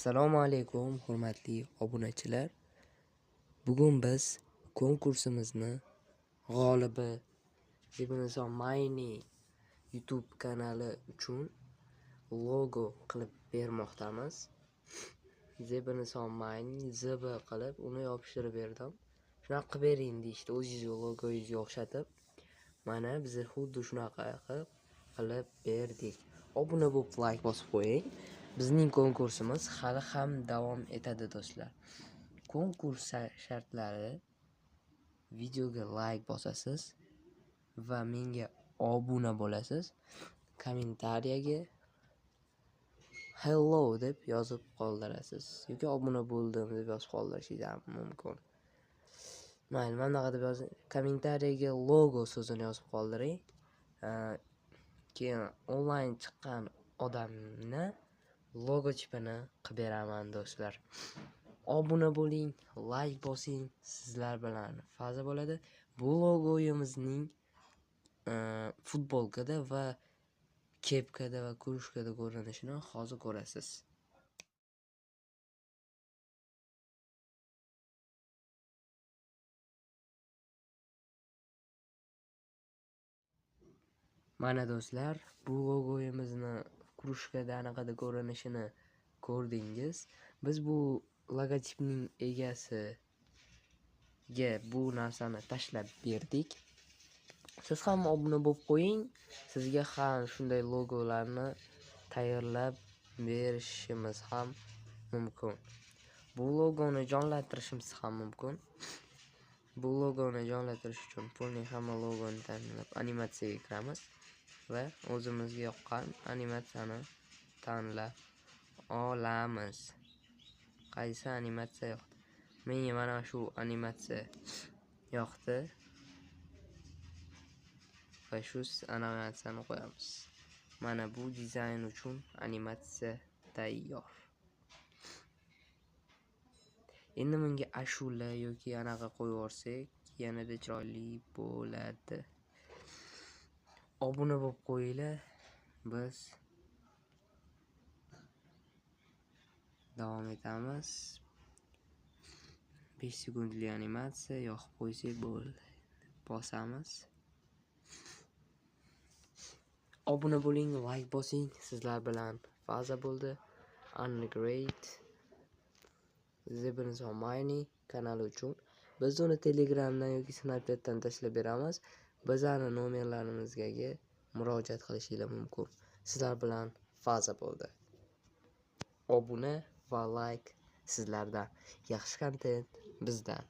Assalomu alaykum hurmatli obunachilar. Bugun biz konkursimizni g'olibi Zebinison Mining YouTube kanali uchun logo qilib bermoqdamiz. Zebinison Mining ZB qilib uni yopishtirib berdim. Shunaqa qilib bering deyishdi, o'zingizga logoyingizga o'xshatib. Mana biz xuddi shunaqa qilib berdik. Obuna bo'lib like bosib qo'ying. Bizning konkursimiz hali ham davom etadi do'stlar. Konkurs shartlari: videoga like bosasiz va menga obuna bo'lasiz. Kommentariyaga hello deb yozib qoldirasiz yoki obuna bo'ldim deb yozib qoldirishingiz ham mumkin. Mayli, mana bunaqa deb yozing. Kommentariyaga logo so'zini yozib qoldiring. Keyin onlayn chiqqan odamni logotipini qilib beraman do'stlar. Obuna bo'ling, like bosing, sizlar bilan faza bo'ladi. Bu logoyimizning futbolkada va kepkada va kurushkada ko'rinishini hozir ko'rasiz. Mana do'stlar, bu logoyimizni kurushkada anaqada ko'rinishini ko'rdingiz. Biz bu logotipning egasiga bu narsani tashlab berdik. Siz ham obuna bo'lib qo'ying. Sizga ham shunday logolarni tayyorlab berishimiz ham mumkin. Bu logoni jonlantirishimiz ham mumkin. Bu logoni jonlantirish uchun pulning hamma logoni tanlab animatsiyaga kiramiz va o'zimizga yoqqan animatsiyani tanlab olamiz. Qaysi animatsiya yoqdi? Menga mana shu animatsiya yoqdi. Va shu animatsiyani qo'yamiz. Mana bu dizayn uchun animatsiya tayyor. Endi menga ashula yoki anaqa qo'yib yuborsak, yanada chiroyli bo'ladi. Obuna bo'lib qo'yinglar. Biz davom etamiz. 5 sekundlik animatsiya yoqib qo'ysak bo'ldi. Bosamiz. Obuna bo'ling, like bosing. Sizlar bilan faza bo'ldi. Great Zebinison Mining kanali uchun biz uni Telegramdan yoki Snapchatdan tashlab beramiz. Bizlarning nomerlarimizga murojaat qilishingiz mumkin. Sizlar bilan faza bo'ldi. Obuna va like sizlardan. Yaxshi kontent bizdan.